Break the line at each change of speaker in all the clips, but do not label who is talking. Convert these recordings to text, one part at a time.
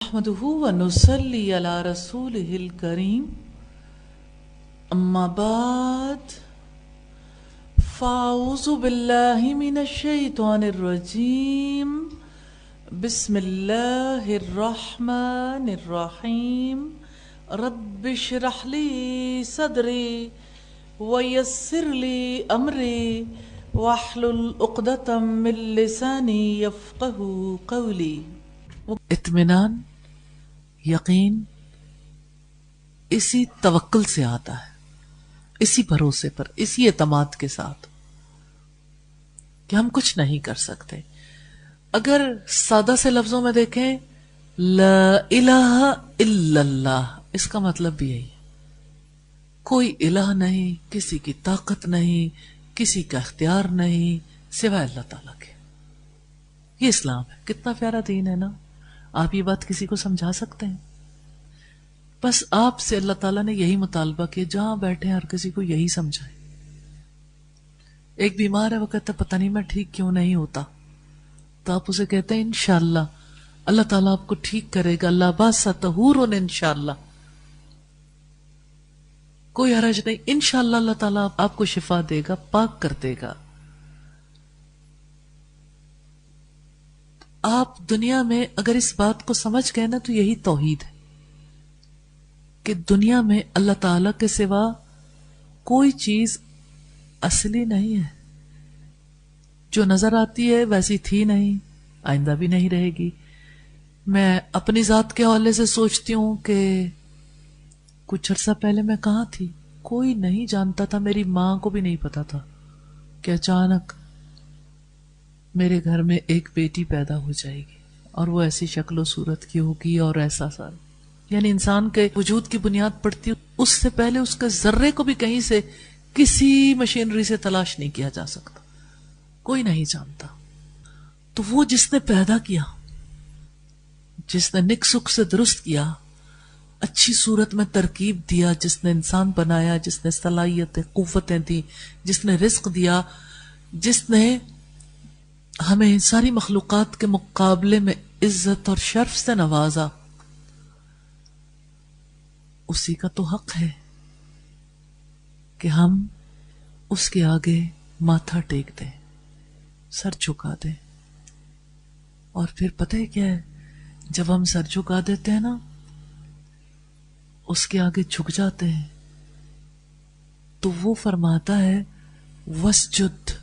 نحمده ونصلي على رسوله الكريم أما بعد فأعوذ بالله من الشيطان الرجيم بسم الله الرحمن الرحيم رب اشرح لي صدري ويسر لي أمري واحلل عقدة من لساني يفقهوا قولي. اطمینان، یقین اسی توکل سے آتا ہے، اسی بھروسے پر، اسی اعتماد کے ساتھ کہ ہم کچھ نہیں کر سکتے. اگر سادہ سے لفظوں میں دیکھیں لا الہ الا اللہ، اس کا مطلب بھی یہی ہے، کوئی الہ نہیں، کسی کی طاقت نہیں، کسی کا اختیار نہیں سوائے اللہ تعالیٰ کے. یہ اسلام ہے. کتنا پیارا دین ہے نا. آپ یہ بات کسی کو سمجھا سکتے ہیں؟ بس آپ سے اللہ تعالیٰ نے یہی مطالبہ کیا، جہاں بیٹھے ہر کسی کو یہی سمجھائے. ایک بیمار ہے، وہ کہتا ہے پتہ نہیں میں ٹھیک کیوں نہیں ہوتا، تو آپ اسے کہتے ہیں انشاءاللہ اللہ تعالیٰ آپ کو ٹھیک کرے گا، لا باس طہور انشاءاللہ، کوئی حرج نہیں، انشاءاللہ اللہ تعالیٰ آپ کو شفا دے گا، پاک کر دے گا. آپ دنیا میں اگر اس بات کو سمجھ گئے نا تو یہی توحید ہے کہ دنیا میں اللہ تعالی کے سوا کوئی چیز اصلی نہیں ہے. جو نظر آتی ہے ویسی تھی نہیں، آئندہ بھی نہیں رہے گی. میں اپنی ذات کے حوالے سے سوچتی ہوں کہ کچھ عرصہ پہلے میں کہاں تھی، کوئی نہیں جانتا تھا، میری ماں کو بھی نہیں پتا تھا کہ اچانک میرے گھر میں ایک بیٹی پیدا ہو جائے گی اور وہ ایسی شکل و صورت کی ہوگی اور ایسا سارا. یعنی انسان کے وجود کی بنیاد پڑتی، اس سے پہلے اس کے ذرے کو بھی کہیں سے کسی مشینری سے تلاش نہیں کیا جا سکتا، کوئی نہیں جانتا. تو وہ جس نے پیدا کیا، جس نے نک سک سے درست کیا، اچھی صورت میں ترکیب دیا، جس نے انسان بنایا، جس نے صلاحیتیں قوتیں دی، جس نے رزق دیا، جس نے ہمیں ساری مخلوقات کے مقابلے میں عزت اور شرف سے نوازا، اسی کا تو حق ہے کہ ہم اس کے آگے ماتھا ٹیک دیں، سر جھکا دیں. اور پھر پتہ ہے کیا ہے، جب ہم سر جھکا دیتے ہیں نا، اس کے آگے جھک جاتے ہیں، تو وہ فرماتا ہے وَاسْجُدْ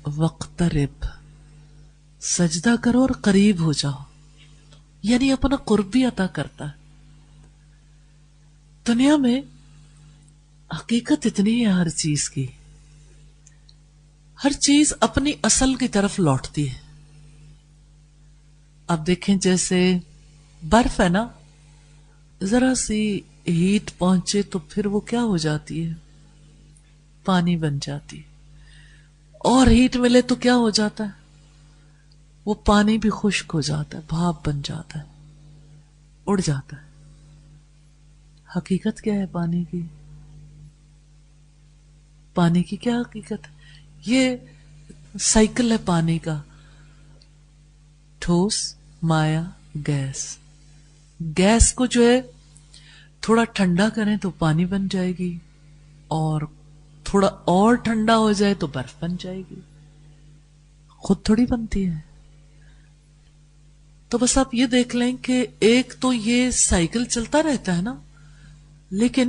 وَاقْتَرِبْ، سجدہ کرو اور قریب ہو جاؤ، یعنی اپنا قرب بھی عطا کرتا ہے. دنیا میں حقیقت اتنی ہے ہر چیز کی، ہر چیز اپنی اصل کی طرف لوٹتی ہے. اب دیکھیں جیسے برف ہے نا، ذرا سی ہیٹ پہنچے تو پھر وہ کیا ہو جاتی ہے، پانی بن جاتی ہے. اور ہیٹ ملے تو کیا ہو جاتا ہے، وہ پانی بھی خشک ہو جاتا ہے، بھاپ بن جاتا ہے، اڑ جاتا ہے. حقیقت کیا ہے پانی کی؟ پانی کی کیا حقیقت ہے؟ یہ سائیکل ہے پانی کا، ٹھوس، مائع، گیس. گیس کو جو ہے تھوڑا ٹھنڈا کریں تو پانی بن جائے گی، اور تھوڑا اور ٹھنڈا ہو جائے تو برف بن جائے گی. خود تھوڑی بنتی ہے. تو بس آپ یہ دیکھ لیں کہ ایک تو یہ سائیکل چلتا رہتا ہے نا، لیکن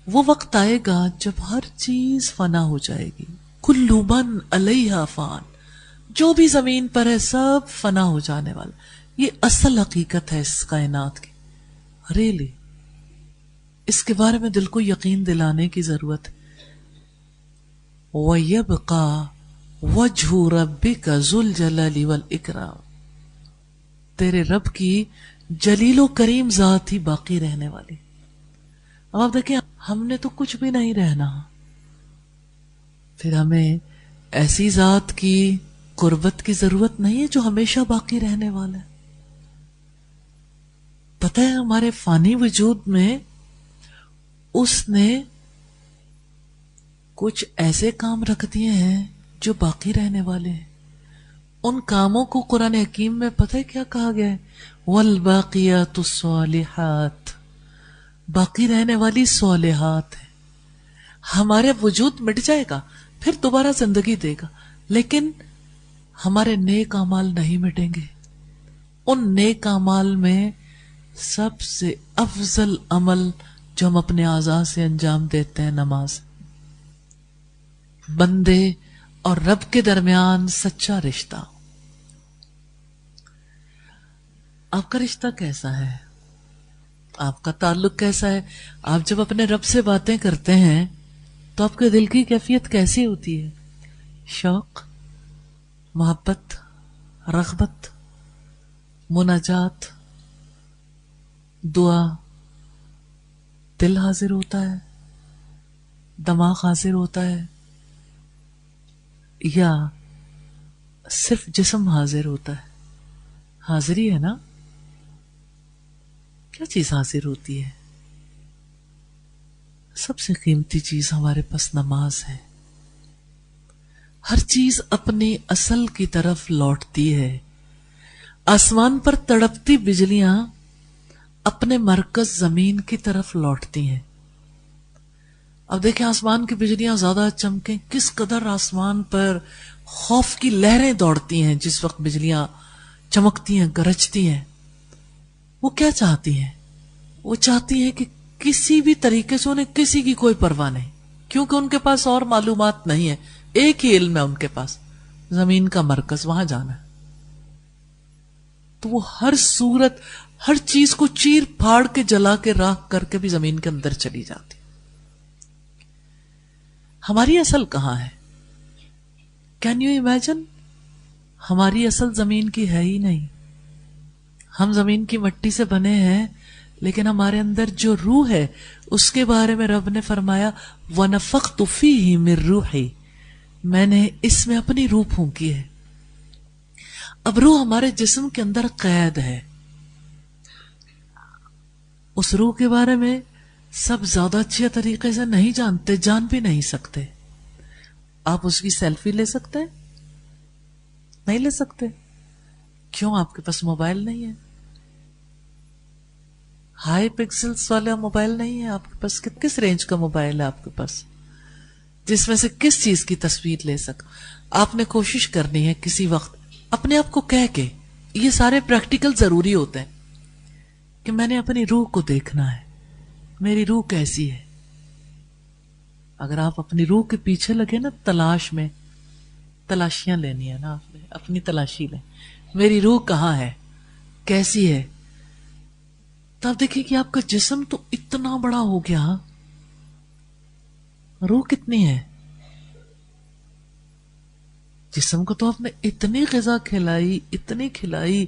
وہ وقت آئے گا جب ہر چیز فنا ہو جائے گی. کل من علیہا فان، جو بھی زمین پر ہے سب فنا ہو جانے والا. یہ اصل حقیقت ہے اس کائنات کی. ریلی اس کے بارے میں دل کو یقین دلانے کی ضرورت ہے. وَيَبْقَى وَجْهُ رَبِّكَ ذُو الْجَلَالِ وَالْإِكْرَامِ، تیرے رب کی جلیل و کریم ذات ہی باقی رہنے والی. اب آپ دیکھیں ہم نے تو کچھ بھی نہیں رہنا، پھر ہمیں ایسی ذات کی قربت کی ضرورت نہیں ہے جو ہمیشہ باقی رہنے والا ہے. پتہ ہے ہمارے فانی وجود میں اس نے کچھ ایسے کام رکھ دیے ہیں جو باقی رہنے والے ہیں. ان کاموں کو قرآن حکیم میں پتہ ہے کیا کہا گیا ہے؟ والباقیات الصالحات، باقی رہنے والی صالحات ہیں. ہمارے وجود مٹ جائے گا، پھر دوبارہ زندگی دے گا، لیکن ہمارے نیک اعمال نہیں مٹیں گے. ان نیک اعمال میں سب سے افضل عمل جو ہم اپنے اعضاء سے انجام دیتے ہیں نماز. بندے اور رب کے درمیان سچا رشتہ. آپ کا رشتہ کیسا ہے؟ آپ کا تعلق کیسا ہے؟ آپ جب اپنے رب سے باتیں کرتے ہیں تو آپ کے دل کی کیفیت کیسی ہوتی ہے؟ شوق، محبت، رغبت، مناجات، دعا، دل حاضر ہوتا ہے، دماغ حاضر ہوتا ہے، یا صرف جسم حاضر ہوتا ہے؟ حاضری ہے نا؟ کیا چیز حاضر ہوتی ہے؟ سب سے قیمتی چیز ہمارے پاس نماز ہے. ہر چیز اپنی اصل کی طرف لوٹتی ہے. آسمان پر تڑپتی بجلیاں اپنے مرکز زمین کی طرف لوٹتی ہیں. اب دیکھیں آسمان کی بجلیاں زیادہ چمکیں، کس قدر آسمان پر خوف کی لہریں دوڑتی ہیں جس وقت بجلیاں چمکتی ہیں، گرجتی ہیں. وہ کیا چاہتی ہیں؟ وہ چاہتی ہیں کہ کسی بھی طریقے سے انہیں کسی کی کوئی پرواہ نہیں، کیونکہ ان کے پاس اور معلومات نہیں ہے. ایک ہی علم ہے ان کے پاس، زمین کا مرکز، وہاں جانا ہے. تو وہ ہر صورت، ہر چیز کو چیر پھاڑ کے، جلا کے، راکھ کر کے بھی زمین کے اندر چلی جاتی. ہماری اصل کہاں ہے؟ Can you imagine? ہماری اصل زمین کی ہے ہی نہیں. ہم زمین کی مٹی سے بنے ہیں، لیکن ہمارے اندر جو روح ہے اس کے بارے میں رب نے فرمایا وَنَفَخْتُ فِيهِ مِن رُوحِي، میں نے اس میں اپنی روح پھونکی ہے. اب روح ہمارے جسم کے اندر قید ہے. اس روح کے بارے میں سب زیادہ اچھے طریقے سے نہیں جانتے، جان بھی نہیں سکتے. آپ اس کی سیلفی لے سکتے ہیں؟ نہیں لے سکتے. کیوں؟ آپ کے پاس موبائل نہیں ہے. ہائی پکسلز والا موبائل نہیں ہے آپ کے پاس. کس رینج کا موبائل ہے آپ کے پاس جس میں سے کس چیز کی تصویر لے سکو؟ آپ نے کوشش کرنی ہے کسی وقت اپنے آپ کو کہہ کے، یہ سارے پریکٹیکل ضروری ہوتے ہیں، کہ میں نے اپنی روح کو دیکھنا ہے، میری روح کیسی ہے. اگر آپ اپنی روح کے پیچھے لگے نا، تلاش میں، تلاشیاں لینی ہے نا، آپ نے اپنی تلاشی لیں، میری روح کہاں ہے، کیسی ہے. تب دیکھیں کہ آپ کا جسم تو اتنا بڑا ہو گیا، روح کتنی ہے؟ جسم کو تو آپ نے اتنی غذا کھلائی، اتنی کھلائی،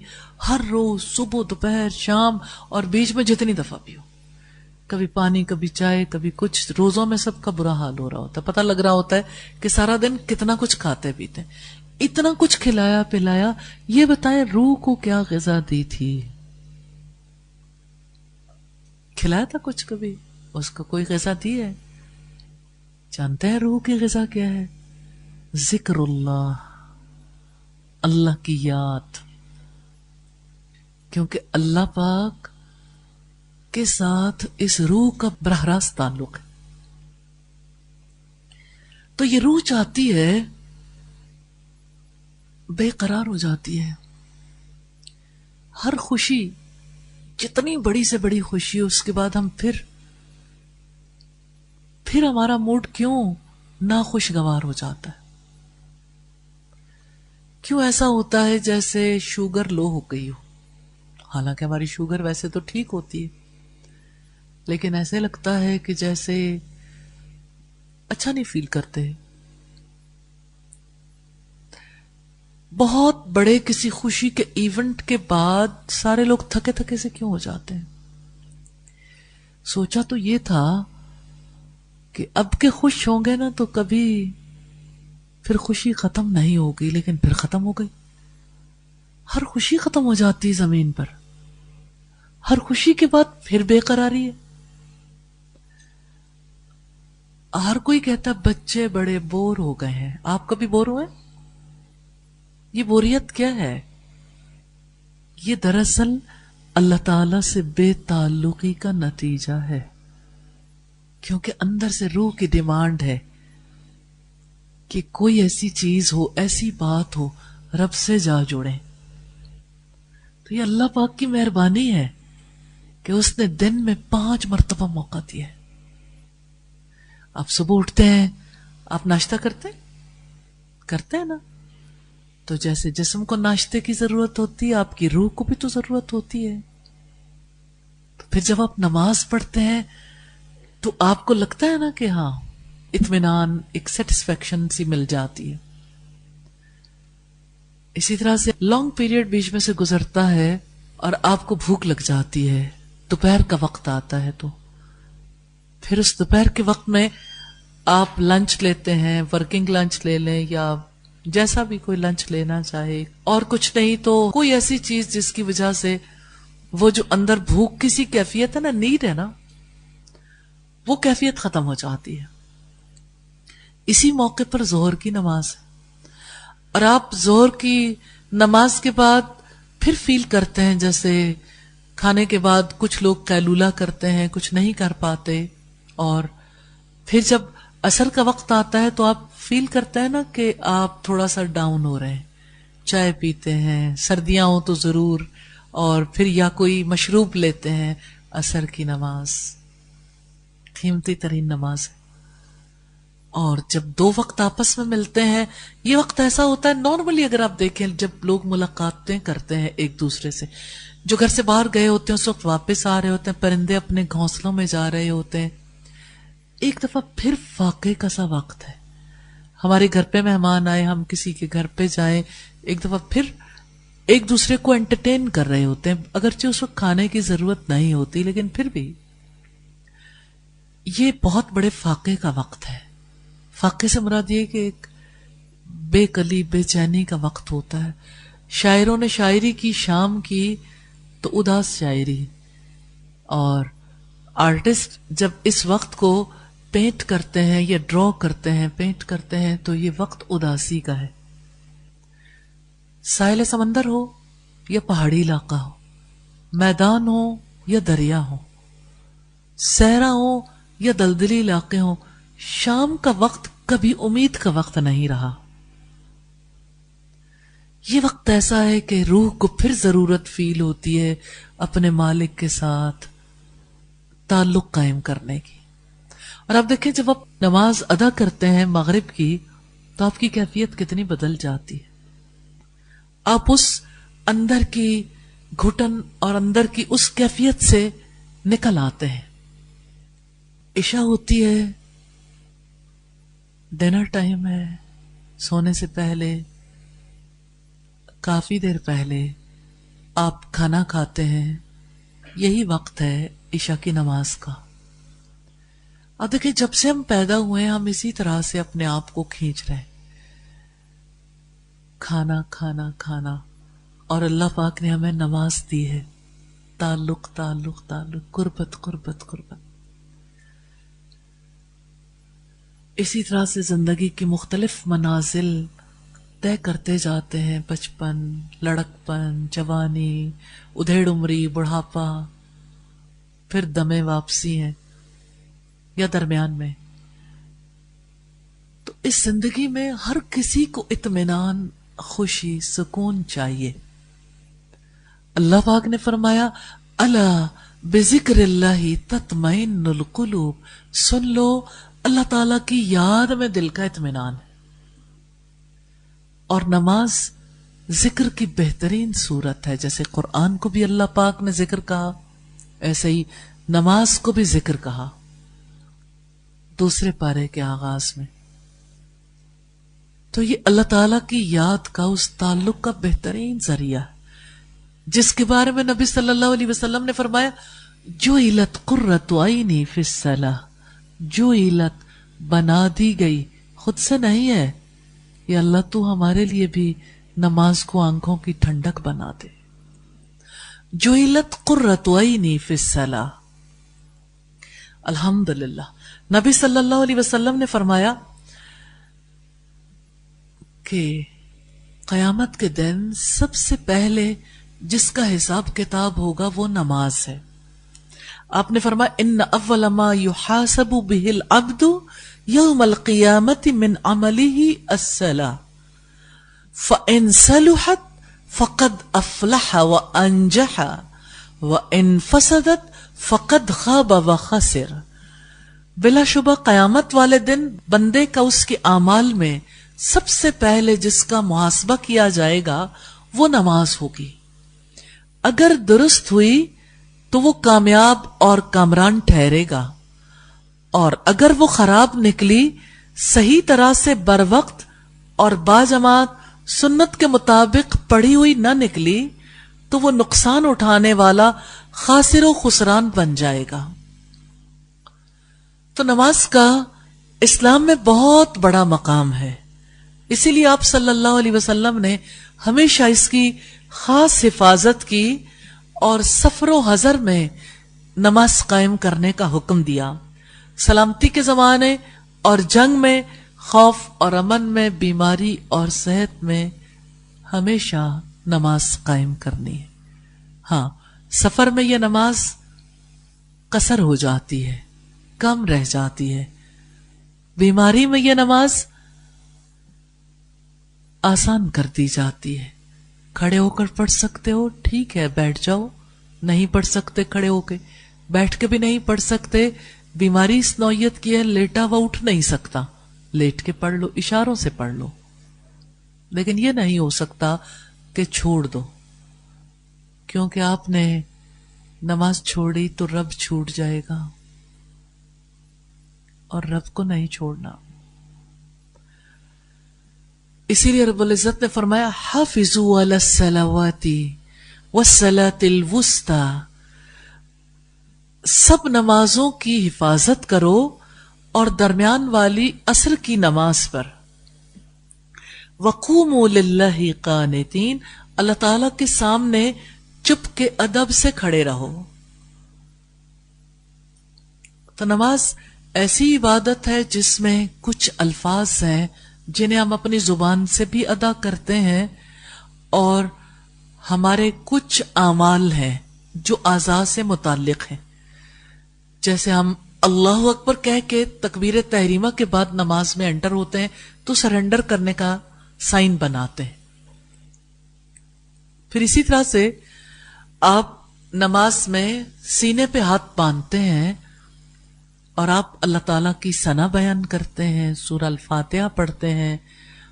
ہر روز صبح، دوپہر، شام، اور بیچ میں جتنی دفعہ بھی ہو، کبھی پانی، کبھی چائے، کبھی کچھ. روزوں میں سب کا برا حال ہو رہا ہوتا ہے، پتہ لگ رہا ہوتا ہے کہ سارا دن کتنا کچھ کھاتے پیتے. اتنا کچھ کھلایا پلایا، یہ بتائیں روح کو کیا غذا دی تھی؟ کھلایا تھا کچھ کبھی؟ اس کو کوئی غذا دی ہے؟ جانتے ہیں روح کی غذا کیا ہے؟ ذکر اللہ، اللہ کی یاد. کیونکہ اللہ پاک کے ساتھ اس روح کا براہ راست تعلق ہے. تو یہ روح چاہتی ہے، بے قرار ہو جاتی ہے. ہر خوشی، جتنی بڑی سے بڑی خوشی، اس کے بعد ہم پھر ہمارا موڈ کیوں ناخوشگوار ہو جاتا ہے؟ کیوں ایسا ہوتا ہے جیسے شوگر لو ہو گئی ہو؟ حالانکہ ہماری شوگر ویسے تو ٹھیک ہوتی ہے، لیکن ایسے لگتا ہے کہ جیسے اچھا نہیں فیل کرتے. بہت بڑے کسی خوشی کے ایونٹ کے بعد سارے لوگ تھکے تھکے سے کیوں ہو جاتے ہیں؟ سوچا تو یہ تھا کہ اب کے خوش ہوں گے نا تو کبھی پھر خوشی ختم نہیں ہوگی، لیکن پھر ختم ہو گئی. ہر خوشی ختم ہو جاتی ہے زمین پر. ہر خوشی کے بعد پھر بے قراری ہے. ہر کوئی کہتا ہے بچے بڑے بور ہو گئے ہیں. آپ کبھی بور ہوئے؟ یہ بوریت کیا ہے؟ یہ دراصل اللہ تعالی سے بے تعلقی کا نتیجہ ہے، کیونکہ اندر سے روح کی ڈیمانڈ ہے کہ کوئی ایسی چیز ہو، ایسی بات ہو، رب سے جا جڑیں۔ تو یہ اللہ پاک کی مہربانی ہے کہ اس نے دن میں 5 مرتبہ موقع دیا ہے۔ آپ صبح اٹھتے ہیں، آپ ناشتہ کرتے ہیں نا؟ تو جیسے جسم کو ناشتے کی ضرورت ہوتی ہے، آپ کی روح کو بھی تو ضرورت ہوتی ہے۔ تو پھر جب آپ نماز پڑھتے ہیں تو آپ کو لگتا ہے نا کہ ہاں اطمینان، ایک سیٹسفیکشن سی مل جاتی ہے۔ اسی طرح سے لانگ پیریڈ بیچ میں سے گزرتا ہے اور آپ کو بھوک لگ جاتی ہے، دوپہر کا وقت آتا ہے، تو پھر اس دوپہر کے وقت میں آپ لنچ لیتے ہیں، ورکنگ لنچ لے لیں یا جیسا بھی کوئی لنچ لینا چاہے، اور کچھ نہیں تو کوئی ایسی چیز جس کی وجہ سے وہ جو اندر بھوک کی سی کیفیت ہے نا، نیڈ ہے نا، وہ کیفیت ختم ہو جاتی ہے۔ اسی موقع پر ظہر کی نماز ہے، اور آپ ظہر کی نماز کے بعد پھر فیل کرتے ہیں جیسے کھانے کے بعد کچھ لوگ قیلولہ کرتے ہیں، کچھ نہیں کر پاتے، اور پھر جب عصر کا وقت آتا ہے تو آپ فیل کرتے ہیں نا کہ آپ تھوڑا سا ڈاؤن ہو رہے ہیں، چائے پیتے ہیں، سردیاں ہوں تو ضرور، اور پھر یا کوئی مشروب لیتے ہیں۔ عصر کی نماز قیمتی ترین نماز ہے، اور جب 2 وقت آپس میں ملتے ہیں، یہ وقت ایسا ہوتا ہے نارملی اگر آپ دیکھیں جب لوگ ملاقاتیں کرتے ہیں ایک دوسرے سے، جو گھر سے باہر گئے ہوتے ہیں اس وقت واپس آ رہے ہوتے ہیں، پرندے اپنے گھونسلوں میں جا رہے ہوتے ہیں، ایک دفعہ پھر واقعے کا سا وقت ہے۔ ہمارے گھر پہ مہمان آئے، ہم کسی کے گھر پہ جائیں، ایک دفعہ پھر ایک دوسرے کو انٹرٹین کر رہے ہوتے ہیں، اگرچہ اس وقت کھانے کی ضرورت نہیں ہوتی، لیکن پھر بھی یہ بہت بڑے فاقے کا وقت ہے۔ فاقے سے مراد یہ کہ ایک بے کلی، بے چینی کا وقت ہوتا ہے۔ شاعروں نے شاعری کی شام کی تو اداس شاعری، اور آرٹسٹ جب اس وقت کو پینٹ کرتے ہیں یا ڈرا کرتے ہیں، پینٹ کرتے ہیں، تو یہ وقت اداسی کا ہے۔ ساحل سمندر ہو یا پہاڑی علاقہ ہو، میدان ہو یا دریا ہو، صحرا ہو یا دلدلی علاقے ہوں، شام کا وقت کبھی امید کا وقت نہیں رہا۔ یہ وقت ایسا ہے کہ روح کو پھر ضرورت فیل ہوتی ہے اپنے مالک کے ساتھ تعلق قائم کرنے کی۔ اور آپ دیکھیں جب آپ نماز ادا کرتے ہیں مغرب کی تو آپ کی کیفیت کتنی بدل جاتی ہے۔ آپ اس اندر کی گھٹن اور اندر کی اس کیفیت سے نکل آتے ہیں۔ عشاء ہوتی ہے، ڈنر ٹائم ہے، سونے سے پہلے کافی دیر پہلے آپ کھانا کھاتے ہیں، یہی وقت ہے عشاء کی نماز کا۔ اب دیکھیں جب سے ہم پیدا ہوئے ہم اسی طرح سے اپنے آپ کو کھینچ رہے ہیں، کھانا کھانا کھانا، اور اللہ پاک نے ہمیں نماز دی ہے، تعلق تعلق تعلق، قربت قربت قربت۔ اسی طرح سے زندگی کی مختلف منازل طے کرتے جاتے ہیں، بچپن، لڑکپن، جوانی، ادھیڑ عمری، بڑھاپا، پھر دم واپسی ہے یا درمیان میں۔ تو اس زندگی میں ہر کسی کو اطمینان، خوشی، سکون چاہیے۔ اللہ پاک نے فرمایا الا بذکر اللہ تطمئن القلوب، سن لو اللہ تعالی کی یاد میں دل کا اطمینان ہے۔ اور نماز ذکر کی بہترین صورت ہے، جیسے قرآن کو بھی اللہ پاک نے ذکر کہا، ایسے ہی نماز کو بھی ذکر کہا دوسرے پارے کے آغاز میں۔ تو یہ اللہ تعالی کی یاد کا، اس تعلق کا بہترین ذریعہ ہے، جس کے بارے میں نبی صلی اللہ علیہ وسلم نے فرمایا جعلت قرۃ عینی فی الصلاۃ، جعلت بنا دی گئی، خود سے نہیں ہے، یا اللہ تو ہمارے لیے بھی نماز کو آنکھوں کی ٹھنڈک بنا دے۔ جعلت قرۃ عینی فی الصلاۃ۔ الحمدللہ نبی صلی اللہ علیہ وسلم نے فرمایا کہ قیامت کے دن سب سے پہلے جس کا حساب کتاب ہوگا وہ نماز ہے. آپ نے فرمایا ان اول ما یحاسب به العبد یوم القیامت من عمله الصلاۃ فان صلحت فقد افلح وانجح وان فسدت فقد خاب وخسر. بلا شبہ قیامت والے دن بندے کا اس کے اعمال میں سب سے پہلے جس کا محاسبہ کیا جائے گا وہ نماز ہوگی. اگر درست ہوئی تو وہ کامیاب اور کامران ٹھہرے گا، اور اگر وہ خراب نکلی، صحیح طرح سے بر وقت اور باجماعت سنت کے مطابق پڑھی ہوئی نہ نکلی تو وہ نقصان اٹھانے والا خاسر و خسران بن جائے گا. تو نماز کا اسلام میں بہت بڑا مقام ہے، اسی لیے آپ صلی اللہ علیہ وسلم نے ہمیشہ اس کی خاص حفاظت کی اور سفر و حضر میں نماز قائم کرنے کا حکم دیا. سلامتی کے زمانے اور جنگ میں، خوف اور امن میں، بیماری اور صحت میں ہمیشہ نماز قائم کرنی ہے. ہاں، سفر میں یہ نماز قصر ہو جاتی ہے، کم رہ جاتی ہے. بیماری میں یہ نماز آسان کر دی جاتی ہے. کھڑے ہو کر پڑھ سکتے ہو، ٹھیک ہے بیٹھ جاؤ. نہیں پڑھ سکتے کھڑے ہو کے، بیٹھ کے بھی نہیں پڑھ سکتے، بیماری اس نوعیت کی ہے لیٹا ہوا اٹھ نہیں سکتا، لیٹ کے پڑھ لو، اشاروں سے پڑھ لو. لیکن یہ نہیں ہو سکتا کہ چھوڑ دو، کیونکہ آپ نے نماز چھوڑی تو رب چھوٹ جائے گا، اور رب کو نہیں چھوڑنا. اسی لیے رب العزت نے فرمایا حافظوا علی الصلوات والصلاۃ الوسطی، سب نمازوں کی حفاظت کرو اور درمیان والی عصر کی نماز پر. وقوموا للہ قانتین، اللہ تعالی کے سامنے چپ کے ادب سے کھڑے رہو. تو نماز ایسی عبادت ہے جس میں کچھ الفاظ ہیں جنہیں ہم اپنی زبان سے بھی ادا کرتے ہیں، اور ہمارے کچھ اعمال ہیں جو اعضاء سے متعلق ہیں. جیسے ہم اللہ اکبر کہہ کے تکبیر تحریمہ کے بعد نماز میں انٹر ہوتے ہیں تو سرنڈر کرنے کا سائن بناتے ہیں. پھر اسی طرح سے آپ نماز میں سینے پہ ہاتھ باندھتے ہیں اور آپ اللہ تعالیٰ کی ثنا بیان کرتے ہیں، سورہ الفاتحہ پڑھتے ہیں،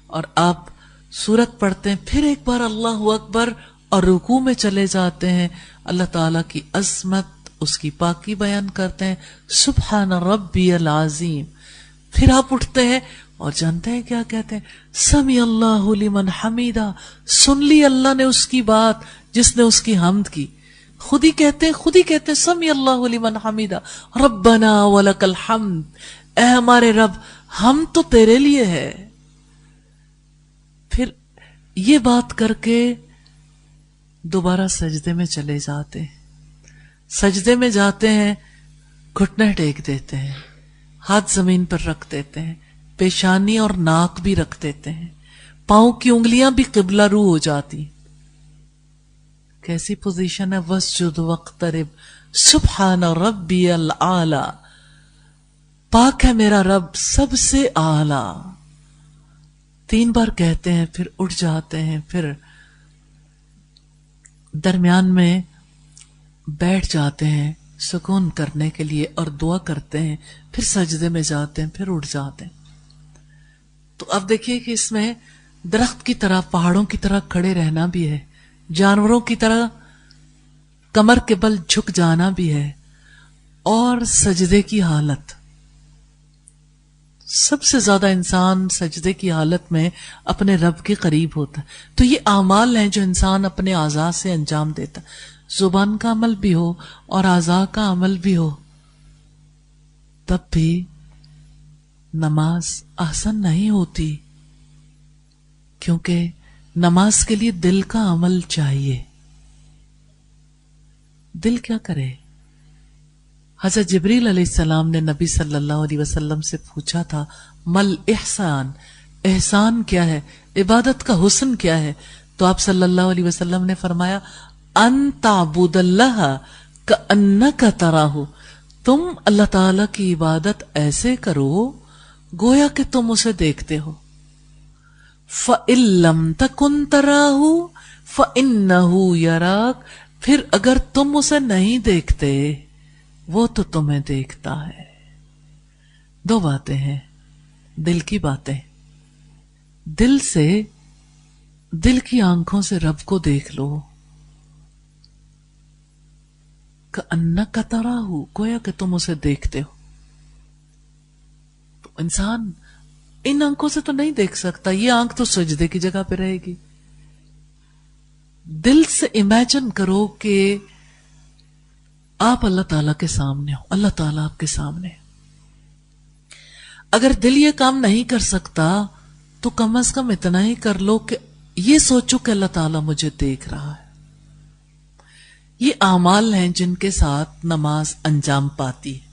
اور آپ سورت پڑھتے ہیں، پھر ایک بار اللہ اکبر اور رکوع میں چلے جاتے ہیں، اللہ تعالیٰ کی عظمت، اس کی پاکی بیان کرتے ہیں، سبحان ربی العظیم. پھر آپ اٹھتے ہیں اور جانتے ہیں کیا کہتے ہیں؟ سمی اللہ لمن حمیدہ، سن لی اللہ نے اس کی بات جس نے اس کی حمد کی. خود ہی کہتے ہیں سمی اللہ لمن حمیدہ ربنا ولک الحمد، اے ہمارے رب ہم تو تیرے لیے ہے. پھر یہ بات کر کے دوبارہ سجدے میں چلے جاتے ہیں. سجدے میں جاتے ہیں، گھٹنے ٹیک دیتے ہیں، ہاتھ زمین پر رکھ دیتے ہیں، پیشانی اور ناک بھی رکھ دیتے ہیں، پاؤں کی انگلیاں بھی قبلہ رو ہو جاتی. کیسی پوزیشن ہے؟ وسجد واقترب سبحان ربی العالی، پاک ہے میرا رب سب سے اعلی. 3 بار کہتے ہیں، پھر اٹھ جاتے ہیں، پھر درمیان میں بیٹھ جاتے ہیں سکون کرنے کے لیے اور دعا کرتے ہیں، پھر سجدے میں جاتے ہیں، پھر اٹھ جاتے ہیں. تو اب دیکھیے کہ اس میں درخت کی طرح، پہاڑوں کی طرح کھڑے رہنا بھی ہے، جانوروں کی طرح کمر کے بل جھک جانا بھی ہے، اور سجدے کی حالت. سب سے زیادہ انسان سجدے کی حالت میں اپنے رب کے قریب ہوتا ہے. تو یہ اعمال ہیں جو انسان اپنے اعضاء سے انجام دیتا ہے، زبان کا عمل بھی ہو اور اعضاء کا عمل بھی ہو، تب بھی نماز آسان نہیں ہوتی، کیونکہ نماز کے لیے دل کا عمل چاہیے. دل کیا کرے؟ حضرت جبریل علیہ السلام نے نبی صلی اللہ علیہ وسلم سے پوچھا تھا مل احسان، احسان کیا ہے، عبادت کا حسن کیا ہے؟ تو آپ صلی اللہ علیہ وسلم نے فرمایا ان تعبد اللہ کأنک تراہ، تم اللہ تعالی کی عبادت ایسے کرو گویا کہ تم اسے دیکھتے ہو. فَإِن لَّمْ تَكُن تَرَاهُ فَإِنَّهُ يَرَاكَ، پھر اگر تم اسے نہیں دیکھتے وہ تو تمہیں دیکھتا ہے. دو باتیں ہیں، دل کی باتیں. دل سے، دل کی آنکھوں سے رب کو دیکھ لو، کأنک تراہ، گویا کہ تم اسے دیکھتے ہو. تو انسان ان آنکھوں سے تو نہیں دیکھ سکتا، یہ آنکھ تو سجدے کی جگہ پہ رہے گی. دل سے امیجن کرو کہ آپ اللہ تعالیٰ کے سامنے ہو، اللہ تعالیٰ آپ کے سامنے ہے. اگر دل یہ کام نہیں کر سکتا تو کم از کم اتنا ہی کر لو کہ یہ سوچو کہ اللہ تعالیٰ مجھے دیکھ رہا ہے. یہ اعمال ہیں جن کے ساتھ نماز انجام پاتی ہے.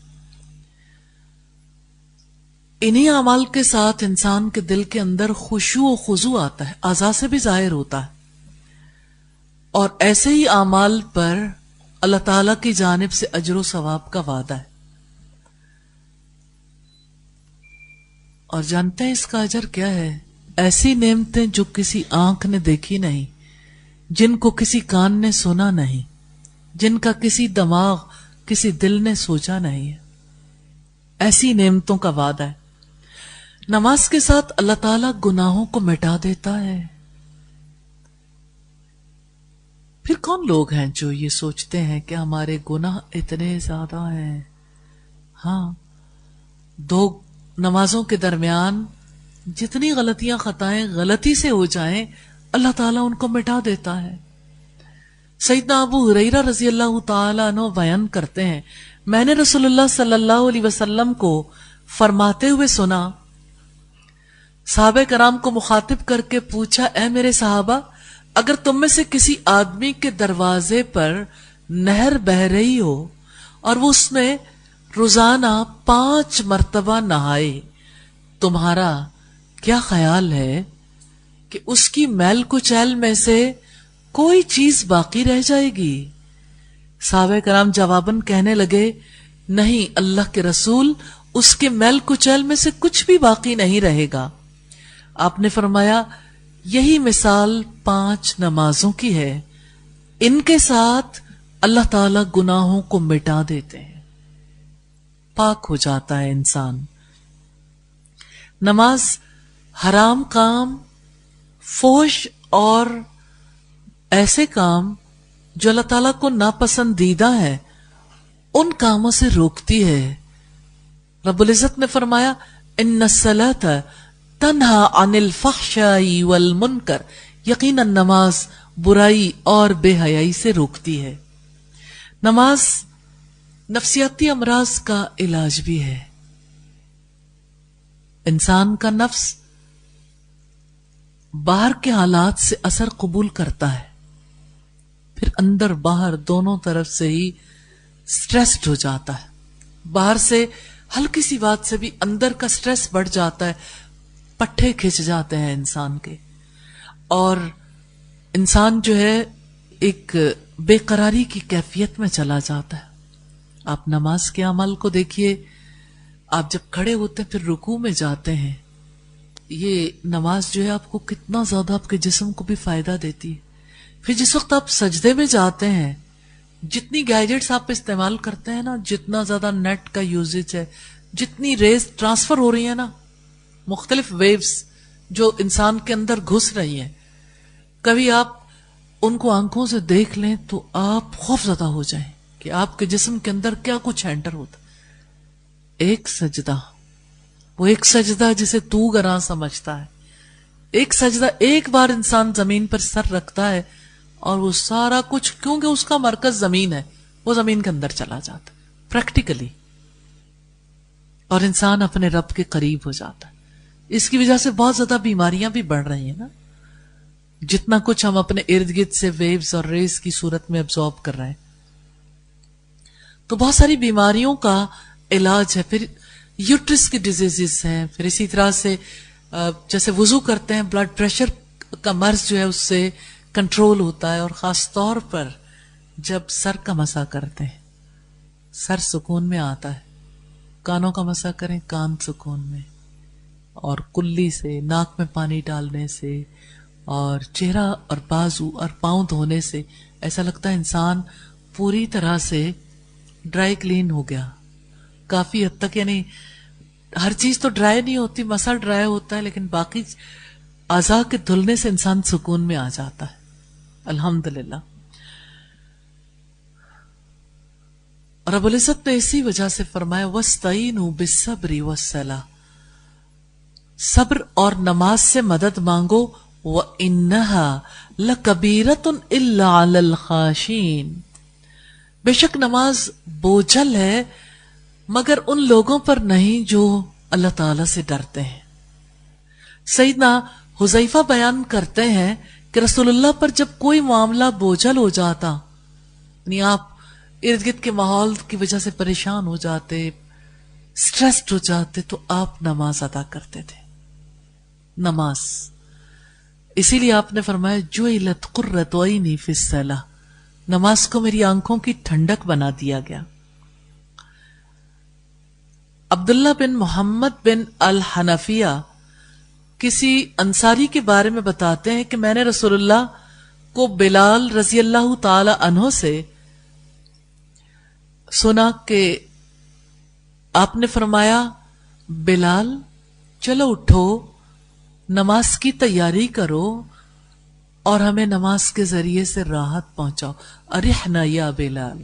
انہی اعمال کے ساتھ انسان کے دل کے اندر خشوع و خضوع آتا ہے، اعضاء سے بھی ظاہر ہوتا ہے. اور ایسے ہی اعمال پر اللہ تعالیٰ کی جانب سے اجر و ثواب کا وعدہ ہے. اور جانتے ہیں اس کا اجر کیا ہے؟ ایسی نعمتیں جو کسی آنکھ نے دیکھی نہیں، جن کو کسی کان نے سنا نہیں، جن کا کسی دماغ، کسی دل نے سوچا نہیں ہے. ایسی نعمتوں کا وعدہ ہے. نماز کے ساتھ اللہ تعالیٰ گناہوں کو مٹا دیتا ہے. پھر کون لوگ ہیں جو یہ سوچتے ہیں کہ ہمارے گناہ اتنے زیادہ ہیں؟ ہاں، دو نمازوں کے درمیان جتنی غلطیاں خطائیں غلطی سے ہو جائیں اللہ تعالیٰ ان کو مٹا دیتا ہے. سیدنا ابو ہریرہ رضی اللہ تعالیٰ عنہ بیان کرتے ہیں، میں نے رسول اللہ صلی اللہ علیہ وسلم کو فرماتے ہوئے سنا. صحابہ کرام کو مخاطب کر کے پوچھا، اے میرے صحابہ، اگر تم میں سے کسی آدمی کے دروازے پر نہر بہ رہی ہو اور وہ اس میں روزانہ 5 مرتبہ نہائے، تمہارا کیا خیال ہے کہ اس کی میل کچیل میں سے کوئی چیز باقی رہ جائے گی؟ صحابہ کرام جواباً کہنے لگے، نہیں اللہ کے رسول، اس کے میل کچیل میں سے کچھ بھی باقی نہیں رہے گا. آپ نے فرمایا، یہی مثال 5 نمازوں کی ہے، ان کے ساتھ اللہ تعالی گناہوں کو مٹا دیتے ہیں، پاک ہو جاتا ہے انسان. نماز حرام کام، فحش اور ایسے کام جو اللہ تعالیٰ کو ناپسندیدہ ہے ان کاموں سے روکتی ہے. رب العزت نے فرمایا، ان الصلاۃ تنہا عن الفحشاء والمنکر، یقیناً نماز برائی اور بے حیائی سے روکتی ہے. نماز نفسیاتی امراض کا علاج بھی ہے. انسان کا نفس باہر کے حالات سے اثر قبول کرتا ہے، پھر اندر باہر دونوں طرف سے ہی سٹریسڈ ہو جاتا ہے. باہر سے ہلکی سی بات سے بھی اندر کا سٹریس بڑھ جاتا ہے، پٹھے کھچ جاتے ہیں انسان کے، اور انسان جو ہے ایک بے قراری کی کیفیت میں چلا جاتا ہے. آپ نماز کے عمل کو دیکھیے، آپ جب کھڑے ہوتے ہیں پھر رکوع میں جاتے ہیں، یہ نماز جو ہے آپ کو کتنا زیادہ آپ کے جسم کو بھی فائدہ دیتی ہے. پھر جس وقت آپ سجدے میں جاتے ہیں، جتنی گیجٹس آپ استعمال کرتے ہیں نا، جتنا زیادہ نیٹ کا یوزیج ہے، جتنی ریز ٹرانسفر ہو رہی ہیں نا، مختلف ویوز جو انسان کے اندر گھس رہی ہیں، کبھی آپ ان کو آنکھوں سے دیکھ لیں تو آپ خوف زدہ ہو جائیں کہ آپ کے جسم کے اندر کیا کچھ انٹر ہوتا. ایک سجدہ، وہ ایک سجدہ جسے تو گراں سمجھتا ہے، ایک سجدہ، ایک بار انسان زمین پر سر رکھتا ہے اور وہ سارا کچھ، کیونکہ اس کا مرکز زمین ہے، وہ زمین کے اندر چلا جاتا ہے پریکٹیکلی، اور انسان اپنے رب کے قریب ہو جاتا ہے. اس کی وجہ سے بہت زیادہ بیماریاں بھی بڑھ رہی ہیں نا، جتنا کچھ ہم اپنے ارد گرد سے ویوز اور ریز کی صورت میں ابزارب کر رہے ہیں، تو بہت ساری بیماریوں کا علاج ہے. پھر یوٹرس کی ڈیزیزز ہیں، پھر اسی طرح سے جیسے وضو کرتے ہیں بلڈ پریشر کا مرض جو ہے اس سے کنٹرول ہوتا ہے، اور خاص طور پر جب سر کا مسح کرتے ہیں سر سکون میں آتا ہے، کانوں کا مسح کریں کان سکون میں، اور کلی سے ناک میں پانی ڈالنے سے اور چہرہ اور بازو اور پاؤں دھونے سے ایسا لگتا ہے انسان پوری طرح سے ڈرائی کلین ہو گیا کافی حد تک. یعنی ہر چیز تو ڈرائی نہیں ہوتی، مسا ڈرائی ہوتا ہے، لیکن باقی اعضاء کے دھلنے سے انسان سکون میں آ جاتا ہے. الحمدللہ. رب العزت نے اسی وجہ سے فرمایا وَاسْتَعِينُوا بِالصَّبْرِ وَالصَّلَاةِ، صبر اور نماز سے مدد مانگو. وَإِنَّهَا لَكَبِيرَةٌ إِلَّا عَلَى الْخَاشِعِينَ، بے شک نماز بوجھل ہے مگر ان لوگوں پر نہیں جو اللہ تعالی سے ڈرتے ہیں. سیدنا حذیفہ بیان کرتے ہیں کہ رسول اللہ پر جب کوئی معاملہ بوجھل ہو جاتا، یعنی آپ ارد گرد کے ماحول کی وجہ سے پریشان ہو جاتے، سٹریسڈ ہو جاتے، تو آپ نماز ادا کرتے تھے. نماز، اسی لیے آپ نے فرمایا جُعِلَتْ قُرَّةُ عَيْنِي فِي الصَّلَاةِ، نماز کو میری آنکھوں کی ٹھنڈک بنا دیا گیا. عبداللہ بن محمد بن الحنفیہ کسی انصاری کے بارے میں بتاتے ہیں کہ میں نے رسول اللہ کو بلال رضی اللہ تعالی عنہ سے سنا کہ آپ نے فرمایا بلال چلو اٹھو، نماز کی تیاری کرو اور ہمیں نماز کے ذریعے سے راحت پہنچاؤ. ارحنا یا بلال،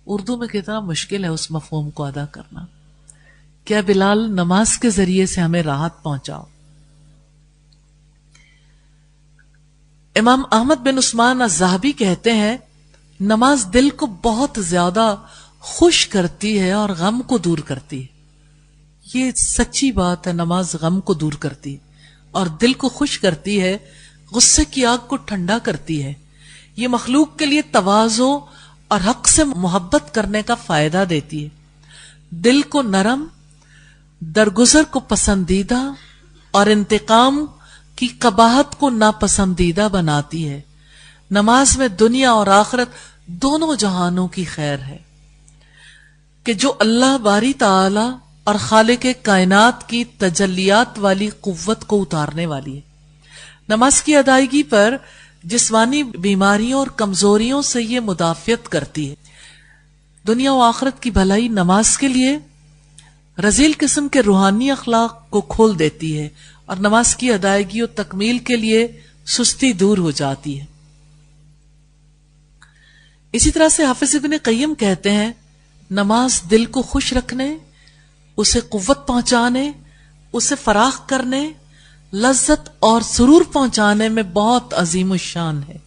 اردو میں کتنا مشکل ہے اس مفہوم کو ادا کرنا. کیا بلال نماز کے ذریعے سے ہمیں راحت پہنچاؤ. امام احمد بن عثمان الذہبی کہتے ہیں نماز دل کو بہت زیادہ خوش کرتی ہے اور غم کو دور کرتی ہے. یہ سچی بات ہے، نماز غم کو دور کرتی ہے اور دل کو خوش کرتی ہے، غصے کی آگ کو ٹھنڈا کرتی ہے. یہ مخلوق کے لیے تواضع اور حق سے محبت کرنے کا فائدہ دیتی ہے، دل کو نرم، درگزر کو پسندیدہ اور انتقام کی قباحت کو ناپسندیدہ بناتی ہے. نماز میں دنیا اور آخرت دونوں جہانوں کی خیر ہے کہ جو اللہ باری تعالی اور خالق کائنات کی تجلیات والی قوت کو اتارنے والی ہے. نماز کی ادائیگی پر جسمانی بیماریوں اور کمزوریوں سے یہ مدافعت کرتی ہے. دنیا و آخرت کی بھلائی نماز کے لیے رذیل قسم کے روحانی اخلاق کو کھول دیتی ہے اور نماز کی ادائیگی و تکمیل کے لیے سستی دور ہو جاتی ہے. اسی طرح سے حافظ ابن قیم کہتے ہیں نماز دل کو خوش رکھنے، اسے قوت پہنچانے، اسے فراخ کرنے، لذت اور سرور پہنچانے میں بہت عظیم الشان ہے.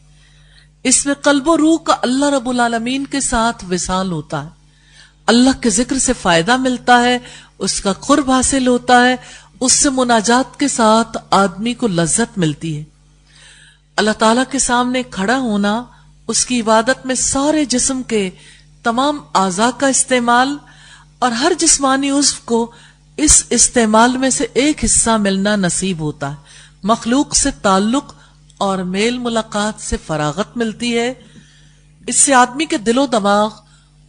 اس میں قلب و روح کا اللہ رب العالمین کے ساتھ وصال ہوتا ہے، اللہ کے ذکر سے فائدہ ملتا ہے، اس کا قرب حاصل ہوتا ہے، اس سے مناجات کے ساتھ آدمی کو لذت ملتی ہے. اللہ تعالیٰ کے سامنے کھڑا ہونا، اس کی عبادت میں سارے جسم کے تمام اعضاء کا استعمال اور ہر جسمانی عضو کو اس استعمال میں سے ایک حصہ ملنا نصیب ہوتا ہے. مخلوق سے تعلق اور میل ملاقات سے فراغت ملتی ہے. اس سے آدمی کے دل و دماغ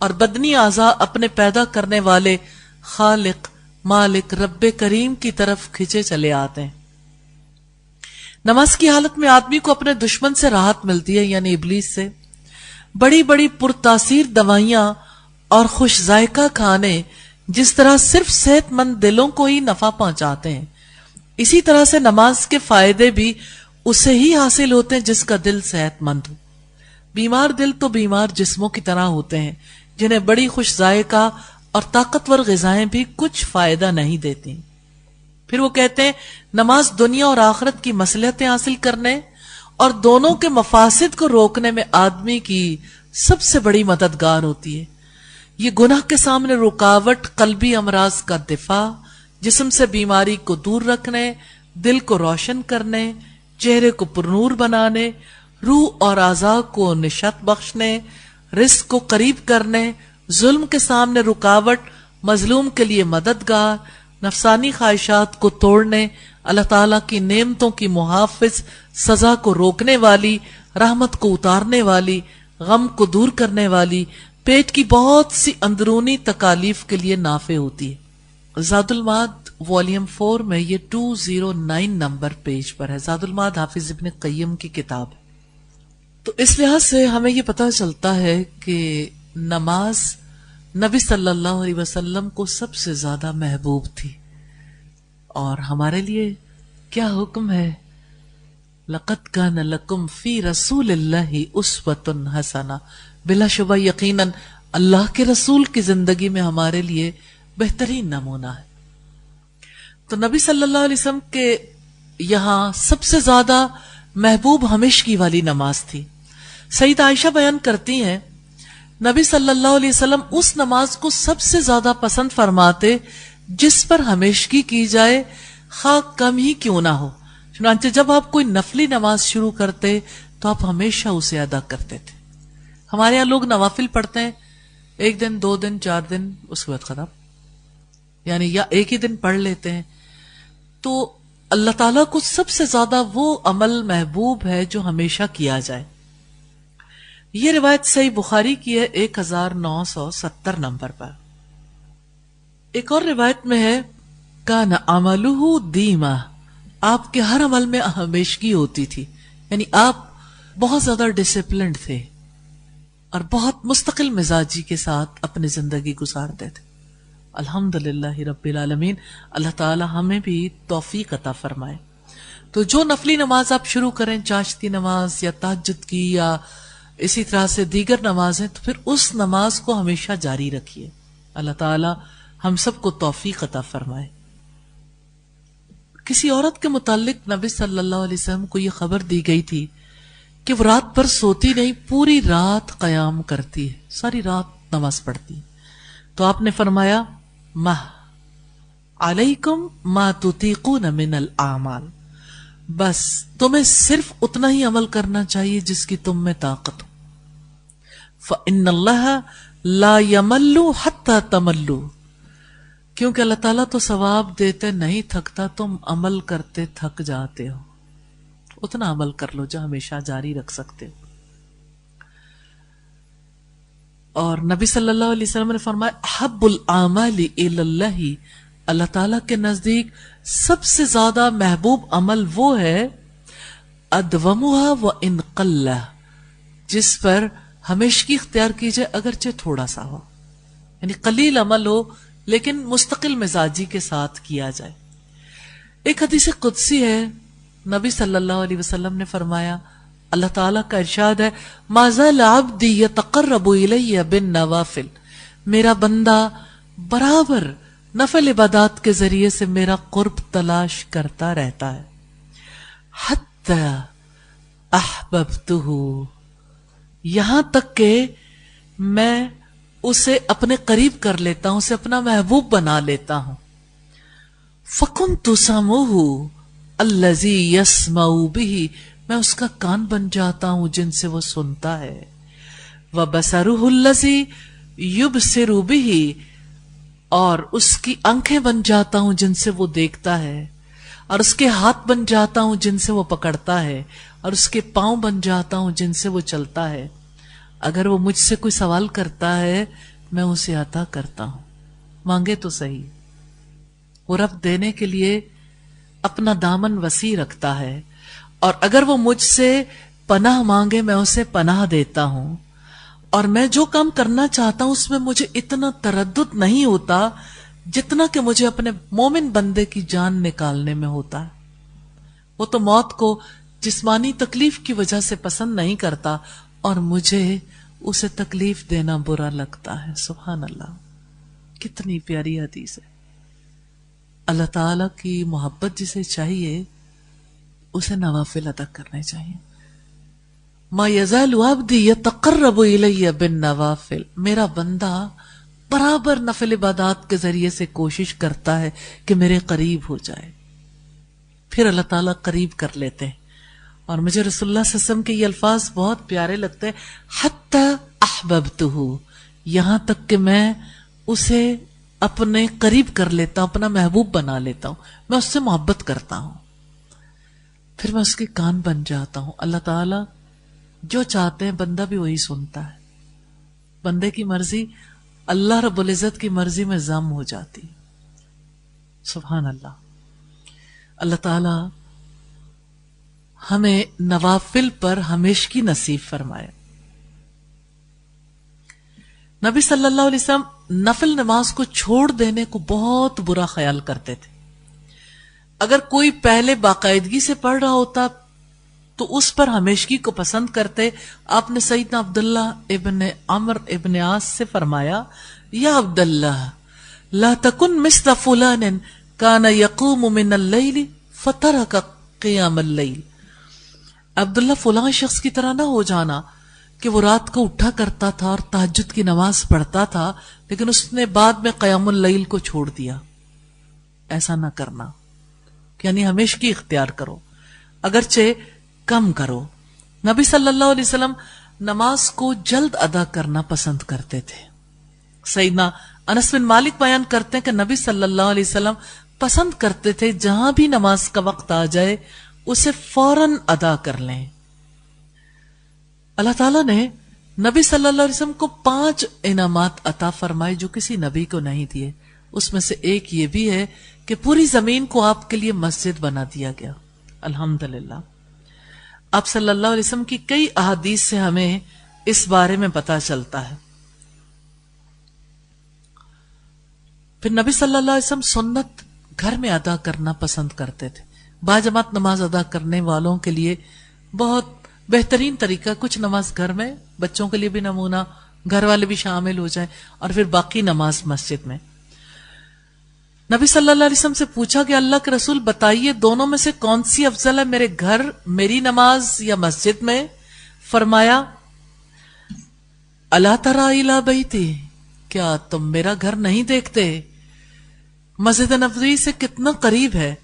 اور بدنی اعضاء اپنے پیدا کرنے والے خالق مالک رب کریم کی طرف کھچے چلے آتے ہیں. نماز کی حالت میں آدمی کو اپنے دشمن سے راحت ملتی ہے، یعنی ابلیس سے. بڑی بڑی پرتاثیر دوائیاں اور خوش ذائقہ کھانے جس طرح صرف صحت مند دلوں کو ہی نفع پہنچاتے ہیں، اسی طرح سے نماز کے فائدے بھی اسے ہی حاصل ہوتے ہیں جس کا دل صحت مند ہو. بیمار دل تو بیمار جسموں کی طرح ہوتے ہیں جنہیں بڑی خوش ذائقہ اور طاقتور غذائیں بھی کچھ فائدہ نہیں دیتی. پھر وہ کہتے ہیں نماز دنیا اور آخرت کی مصلحتیں حاصل کرنے اور دونوں کے مفاسد کو روکنے میں آدمی کی سب سے بڑی مددگار ہوتی ہے. یہ گناہ کے سامنے رکاوٹ، قلبی امراض کا دفاع، جسم سے بیماری کو دور رکھنے، دل کو روشن کرنے، چہرے کو پرنور بنانے، روح اور اعضاء کو نشاط بخشنے، رزق کو قریب کرنے، ظلم کے سامنے رکاوٹ، مظلوم کے لیے مددگار، نفسانی خواہشات کو توڑنے، اللہ تعالیٰ کی نعمتوں کی محافظ، سزا کو روکنے والی، رحمت کو اتارنے والی، غم کو دور کرنے والی، پیٹ کی بہت سی اندرونی تکالیف کے لیے نافع ہوتی ہے۔ زاد المعاد والیوم 4 میں یہ 209 نمبر پیج پر ہے۔ زاد المعاد حافظ ابن قیم کی کتاب ہے۔ تو اس لحاظ سے ہمیں یہ پتہ چلتا ہے کہ نماز نبی صلی اللہ علیہ وسلم کو سب سے زیادہ محبوب تھی، اور ہمارے لیے کیا حکم ہے؟ لَقَدْ كَانَ لَكُمْ فِي رَسُولِ اللَّهِ أُسْوَةٌ حَسَنَةٌ، بلا شبہ یقیناً اللہ کے رسول کی زندگی میں ہمارے لیے بہترین نمونہ ہے۔ تو نبی صلی اللہ علیہ وسلم کے یہاں سب سے زیادہ محبوب ہمیشگی والی نماز تھی۔ سیدہ عائشہ بیان کرتی ہیں نبی صلی اللہ علیہ وسلم اس نماز کو سب سے زیادہ پسند فرماتے جس پر ہمیشگی کی جائے، خواہ کم ہی کیوں نہ ہو۔ چنانچہ جب آپ کوئی نفلی نماز شروع کرتے تو آپ ہمیشہ اسے ادا کرتے تھے۔ ہمارے یہاں لوگ نوافل پڑھتے ہیں 1 دن 2 دن 4 دن، اس کے بعد ختم، یعنی یا ایک ہی دن پڑھ لیتے ہیں۔ تو اللہ تعالیٰ کو سب سے زیادہ وہ عمل محبوب ہے جو ہمیشہ کیا جائے۔ یہ روایت صحیح بخاری کی ہے 1970 نمبر پر۔ ایک اور روایت میں ہے کان عملہ دیما، آپ کے ہر عمل میں ہمیشگی ہوتی تھی، یعنی آپ بہت زیادہ ڈسپلنڈ تھے اور بہت مستقل مزاجی کے ساتھ اپنی زندگی گزارتے تھے۔ الحمدللہ رب العالمین، اللہ تعالی ہمیں بھی توفیق عطا فرمائے۔ تو جو نفلی نماز آپ شروع کریں، چاشتی نماز یا تہجد کی یا اسی طرح سے دیگر نمازیں، تو پھر اس نماز کو ہمیشہ جاری رکھیے۔ اللہ تعالی ہم سب کو توفیق عطا فرمائے۔ کسی عورت کے متعلق نبی صلی اللہ علیہ وسلم کو یہ خبر دی گئی تھی کہ وہ رات بھر سوتی نہیں، پوری رات قیام کرتی ہے، ساری رات نماز پڑھتی ہے۔ تو آپ نے فرمایا مَا علیکم ما تطیقون من الاعمال، بس تمہیں صرف اتنا ہی عمل کرنا چاہیے جس کی تم میں طاقت ہو۔ فإن اللہ لا یمل حتی تملوا، کیونکہ اللہ تعالیٰ تو ثواب دیتے نہیں تھکتا، تم عمل کرتے تھک جاتے ہو۔ اتنا عمل کر لو جو ہمیشہ جاری رکھ سکتے ہو۔ اور نبی صلی اللہ علیہ وسلم نے فرمایا احب الاعمال الی اللہ، اللہ تعالیٰ کے نزدیک سب سے زیادہ محبوب عمل وہ ہے ادومھا وان قل، جس پر ہمیشگی اختیار کیجئے اگرچہ تھوڑا سا ہو، یعنی قلیل عمل ہو لیکن مستقل مزاجی کے ساتھ کیا جائے۔ ایک حدیث قدسی ہے، نبی صلی اللہ علیہ وسلم نے فرمایا، اللہ تعالیٰ کا ارشاد ہے ما زال عبدی یتقرب الی بالنوافل، میرا بندہ برابر نفل عبادات کے ذریعے سے میرا قرب تلاش کرتا رہتا ہے، حتی احببتہ، یہاں تک کہ میں اسے اپنے قریب کر لیتا ہوں، اسے اپنا محبوب بنا لیتا ہوں۔ فَكُنْتُ سَمْعُهُ الَّذِي يَسْمَعُ بِهِ، میں اس کا کان بن جاتا ہوں جن سے وہ سنتا ہے۔ وَبَصَرُهُ الَّذِي يُبْصِرُ بِهِ، اور اس کی آنکھیں بن جاتا ہوں جن سے وہ دیکھتا ہے، اور اس کے ہاتھ بن جاتا ہوں جن سے وہ پکڑتا ہے، اور اس کے پاؤں بن جاتا ہوں جن سے وہ چلتا ہے۔ اگر وہ مجھ سے کوئی سوال کرتا ہے میں اسے عطا کرتا ہوں، مانگے تو صحیح۔ وہ رب دینے کے لیے اپنا دامن وسیع رکھتا ہے، اور اگر وہ مجھ سے پناہ مانگے میں اسے پناہ دیتا ہوں، اور میں جو کام کرنا چاہتا ہوں اس میں مجھے اتنا تردد نہیں ہوتا جتنا کہ مجھے اپنے مومن بندے کی جان نکالنے میں ہوتا ہے۔ وہ تو موت کو جسمانی تکلیف کی وجہ سے پسند نہیں کرتا، اور مجھے اسے تکلیف دینا برا لگتا ہے۔ سبحان اللہ، کتنی پیاری حدیث ہے۔ اللہ تعالی کی محبت جسے چاہیے اسے نوافل ادا کرنے چاہیے۔ ما یزال عبدی یتقرب الی بالنوافل، میرا بندہ برابر نفل عبادات کے ذریعے سے کوشش کرتا ہے کہ میرے قریب ہو جائے، پھر اللہ تعالیٰ قریب کر لیتے ہیں۔ اور مجھے رسول اللہ صلی اللہ علیہ وسلم کے یہ الفاظ بہت پیارے لگتے ہیں، حتی احببتہ، یہاں تک کہ میں اسے اپنے قریب کر لیتا ہوں، اپنا محبوب بنا لیتا ہوں، میں اس سے محبت کرتا ہوں، پھر میں اس کے کان بن جاتا ہوں۔ اللہ تعالیٰ جو چاہتے ہیں بندہ بھی وہی سنتا ہے، بندے کی مرضی اللہ رب العزت کی مرضی میں ضم ہو جاتی۔ سبحان اللہ۔ اللہ تعالیٰ ہمیں نوافل پر ہمیشگی نصیب فرمائے۔ نبی صلی اللہ علیہ وسلم نفل نماز کو چھوڑ دینے کو بہت برا خیال کرتے تھے۔ اگر کوئی پہلے باقاعدگی سے پڑھ رہا ہوتا تو اس پر ہمیشگی کو پسند کرتے۔ آپ نے سیدنا عبداللہ ابن عمرو ابن عاص سے فرمایا، یا عبداللہ لا تکن مثل فلان کان یقوم من اللیل فترک قیام اللیل۔ عبداللہ فلاں شخص کی طرح نہ ہو جانا کہ وہ رات کو اٹھا کرتا تھا اور تہجد کی نماز پڑھتا تھا لیکن اس نے بعد میں قیام اللیل کو چھوڑ دیا۔ ایسا نہ کرنا، یعنی ہمیشگی اختیار کرو، اگرچہ کم کرو۔ نبی صلی اللہ علیہ وسلم نماز کو جلد ادا کرنا پسند کرتے تھے۔ سیدنا انس بن مالک بیان کرتے ہیں کہ نبی صلی اللہ علیہ وسلم پسند کرتے تھے جہاں بھی نماز کا وقت آ جائے اسے فوراً ادا کر لیں۔ اللہ تعالیٰ نے نبی صلی اللہ علیہ وسلم کو 5 انعامات عطا فرمائے جو کسی نبی کو نہیں دیے۔ اس میں سے ایک یہ بھی ہے کہ پوری زمین کو آپ کے لیے مسجد بنا دیا گیا۔ الحمدللہ۔ آپ صلی اللہ علیہ وسلم کی کئی احادیث سے ہمیں اس بارے میں پتا چلتا ہے۔ پھر نبی صلی اللہ علیہ وسلم سنت گھر میں ادا کرنا پسند کرتے تھے۔ باجماعت نماز ادا کرنے والوں کے لیے بہت بہترین طریقہ کچھ نماز گھر میں، بچوں کے لیے بھی نمونہ، گھر والے بھی شامل ہو جائیں، اور پھر باقی نماز مسجد میں۔ نبی صلی اللہ علیہ وسلم سے پوچھا کہ اللہ کے رسول بتائیے دونوں میں سے کون سی افضل ہے، میرے گھر میری نماز یا مسجد میں؟ فرمایا الا تری الی بیتی، کیا تم میرا گھر نہیں دیکھتے؟ مسجد نبوی سے کتنا قریب ہے،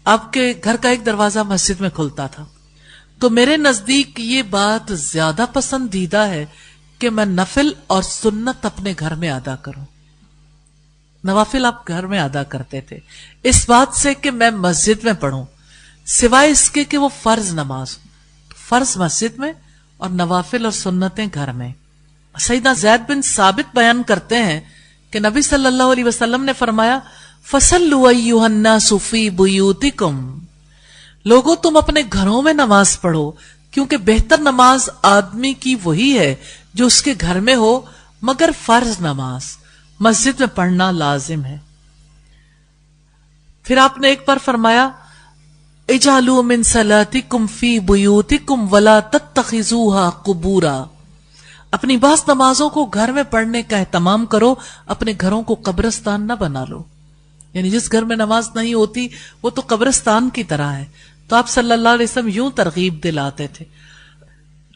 آپ کے گھر کا ایک دروازہ مسجد میں کھلتا تھا۔ تو میرے نزدیک یہ بات زیادہ پسندیدہ ہے کہ میں نفل اور سنت اپنے گھر میں ادا کروں۔ نوافل آپ گھر میں ادا کرتے تھے اس بات سے کہ میں مسجد میں پڑھوں، سوائے اس کے کہ وہ فرض نماز، فرض مسجد میں اور نوافل اور سنتیں گھر میں۔ سیدنا زید بن ثابت بیان کرتے ہیں کہ نبی صلی اللہ علیہ وسلم نے فرمایا فَصَلُّوا أَيُّهَا النَّاسُ فِي بُيُوتِكُمْ، لوگوں تم اپنے گھروں میں نماز پڑھو، کیونکہ بہتر نماز آدمی کی وہی ہے جو اس کے گھر میں ہو، مگر فرض نماز مسجد میں پڑھنا لازم ہے۔ پھر آپ نے ایک بار فرمایا اجعلوا من صلاتکم فی بیوتکم ولا تتخذوها قبورا، اپنی بعض نمازوں کو گھر میں پڑھنے کا اہتمام کرو، اپنے گھروں کو قبرستان نہ بنا لو۔ یعنی جس گھر میں نماز نہیں ہوتی وہ تو قبرستان کی طرح ہے۔ تو آپ صلی اللہ علیہ وسلم یوں ترغیب دلاتے تھے۔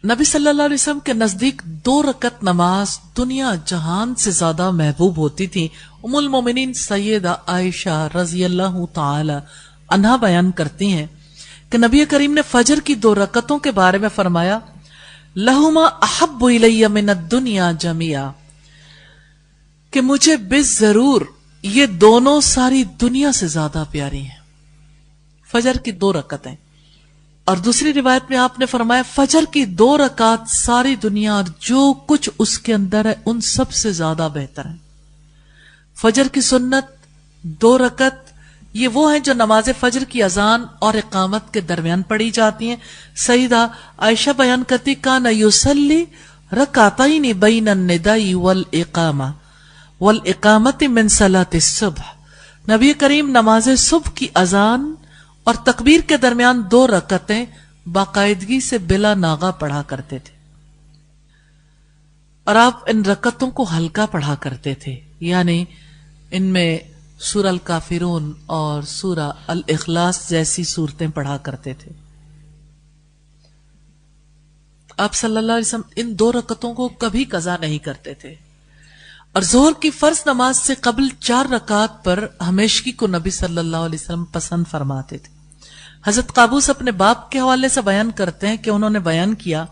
نبی صلی اللہ علیہ وسلم کے نزدیک 2 رکعت نماز دنیا جہان سے زیادہ محبوب ہوتی تھی۔ ام المومنین سیدہ عائشہ رضی اللہ تعالی عنہا بیان کرتی ہیں کہ نبی کریم نے فجر کی 2 رکعتوں کے بارے میں فرمایا لہما احب الی من الدنیا جميعا، کہ مجھے بالضرور یہ دونوں ساری دنیا سے زیادہ پیاری ہیں۔ فجر کی 2 رکعتیں، اور دوسری روایت میں آپ نے فرمایا فجر کی 2 رکعت ساری دنیا اور جو کچھ اس کے اندر ہے ان سب سے زیادہ بہتر ہے۔ فجر کی سنت 2 رکعت یہ وہ ہیں جو نماز فجر کی اذان اور اقامت کے درمیان پڑھی جاتی ہیں۔ سیدہ عائشہ بیان کرتی کان یصلی رکعتین بین النداء والاقامہ والاقامت من صلاۃ الصبح، نبی کریم نماز صبح کی اذان اور تکبیر کے درمیان 2 رکعتیں باقاعدگی سے بلا ناغہ پڑھا کرتے تھے، اور آپ ان رکعتوں کو ہلکا پڑھا کرتے تھے، یعنی ان میں سورہ الکافرون اور سورہ الاخلاص جیسی صورتیں پڑھا کرتے تھے۔ آپ صلی اللہ علیہ وسلم ان 2 رکعتوں کو کبھی قضا نہیں کرتے تھے، اور ظہر کی فرض نماز سے قبل 4 رکعات پر ہمیشگی کو نبی صلی اللہ علیہ وسلم پسند فرماتے تھے۔ حضرت قابوس اپنے باپ کے حوالے سے بیان کرتے ہیں کہ انہوں نے بیان کیا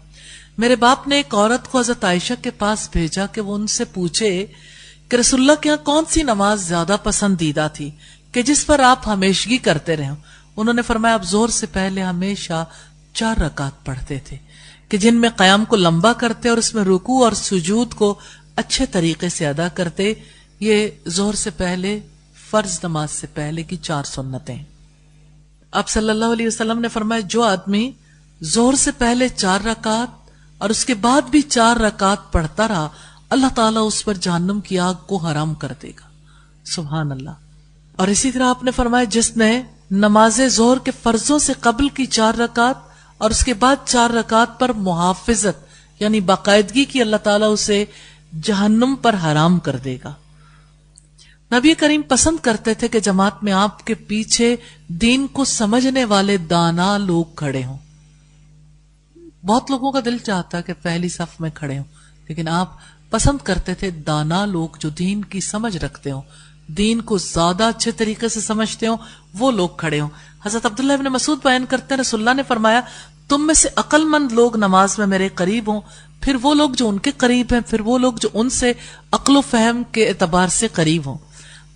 میرے باپ نے ایک عورت کو حضرت عائشہ کے پاس بھیجا کہ وہ ان سے پوچھے کہ رسول اللہ کے یہاں کون سی نماز زیادہ پسندیدہ تھی کہ جس پر آپ ہمیشگی کرتے رہے. انہوں نے فرمایا آپ زہر سے پہلے ہمیشہ 4 رکعت پڑھتے تھے کہ جن میں قیام کو لمبا کرتے اور اس میں رکوع اور سجود کو اچھے طریقے سے ادا کرتے. یہ زہر سے پہلے فرض نماز سے پہلے کی 4 سنتیں. آپ صلی اللہ علیہ وسلم نے فرمایا جو آدمی زہر سے پہلے 4 رکعت اور اس کے بعد بھی 4 رکعت پڑھتا رہا اللہ تعالیٰ اس پر جہنم کی آگ کو حرام کر دے گا. سبحان اللہ. اور اسی طرح آپ نے فرمایا جس نے نماز ظہر کے فرضوں سے قبل کی 4 رکعت اور اس کے بعد 4 رکعت پر محافظت یعنی باقاعدگی کی اللہ تعالیٰ اسے جہنم پر حرام کر دے گا. نبی کریم پسند کرتے تھے کہ جماعت میں آپ کے پیچھے دین کو سمجھنے والے دانا لوگ کھڑے ہوں. بہت لوگوں کا دل چاہتا ہے کہ پہلی صف میں کھڑے ہوں، لیکن آپ پسند کرتے تھے دانا لوگ جو دین کی سمجھ رکھتے ہوں، دین کو زیادہ اچھے طریقے سے سمجھتے ہوں، وہ لوگ کھڑے ہوں. حضرت عبداللہ ابن مسعود بیان کرتے ہیں رسول اللہ نے فرمایا تم میں سے عقل مند لوگ نماز میں میرے قریب ہوں، پھر وہ لوگ جو ان کے قریب ہیں، پھر وہ لوگ جو ان سے عقل و فہم کے اعتبار سے قریب ہوں.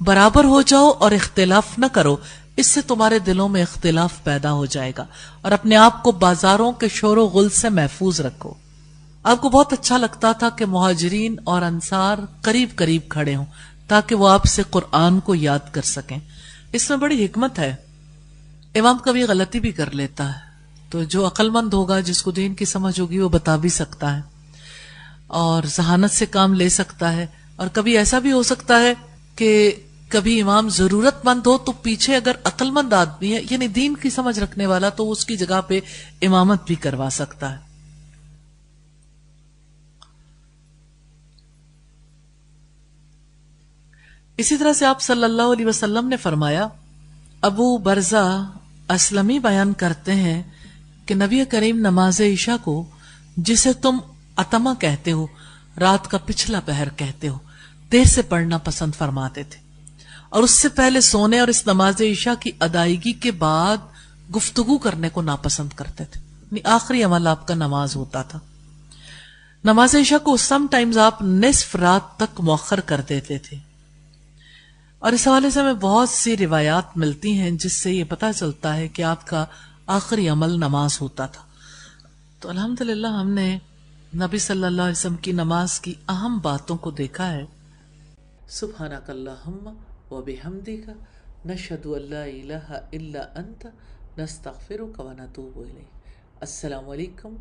برابر ہو جاؤ اور اختلاف نہ کرو، اس سے تمہارے دلوں میں اختلاف پیدا ہو جائے گا. اور اپنے آپ کو بازاروں کے شور و غل سے محفوظ رکھو. آپ کو بہت اچھا لگتا تھا کہ مہاجرین اور انصار قریب قریب کھڑے ہوں تاکہ وہ آپ سے قرآن کو یاد کر سکیں. اس میں بڑی حکمت ہے. امام کبھی غلطی بھی کر لیتا ہے تو جو عقل مند ہوگا، جس کو دین کی سمجھ ہوگی، وہ بتا بھی سکتا ہے اور ذہانت سے کام لے سکتا ہے. اور کبھی ایسا بھی ہو سکتا ہے کہ کبھی امام ضرورت مند ہو تو پیچھے اگر عقل مند آدمی ہے یعنی دین کی سمجھ رکھنے والا تو اس کی جگہ پہ امامت بھی کروا سکتا ہے. اسی طرح سے آپ صلی اللہ علیہ وسلم نے فرمایا، ابو برزہ اسلمی بیان کرتے ہیں کہ نبی کریم نماز عشاء کو جسے تم عتمہ کہتے ہو، رات کا پچھلا پہر کہتے ہو، دیر سے پڑھنا پسند فرماتے تھے اور اس سے پہلے سونے اور اس نماز عشاء کی ادائیگی کے بعد گفتگو کرنے کو ناپسند کرتے تھے. یعنی آخری عمل آپ کا نماز ہوتا تھا. نماز عشاء کو سم ٹائمز آپ نصف رات تک مؤخر کر دیتے تھے. اور اس حوالے سے ہمیں بہت سی روایات ملتی ہیں جس سے یہ پتہ چلتا ہے کہ آپ کا آخری عمل نماز ہوتا تھا. تو الحمدللہ ہم نے نبی صلی اللہ علیہ وسلم کی نماز کی اہم باتوں کو دیکھا ہے. سبحانک اللہم و بحمدک نشہد ان لا الہ الا انت نستغفرک و نتوب الیک. السلام علیکم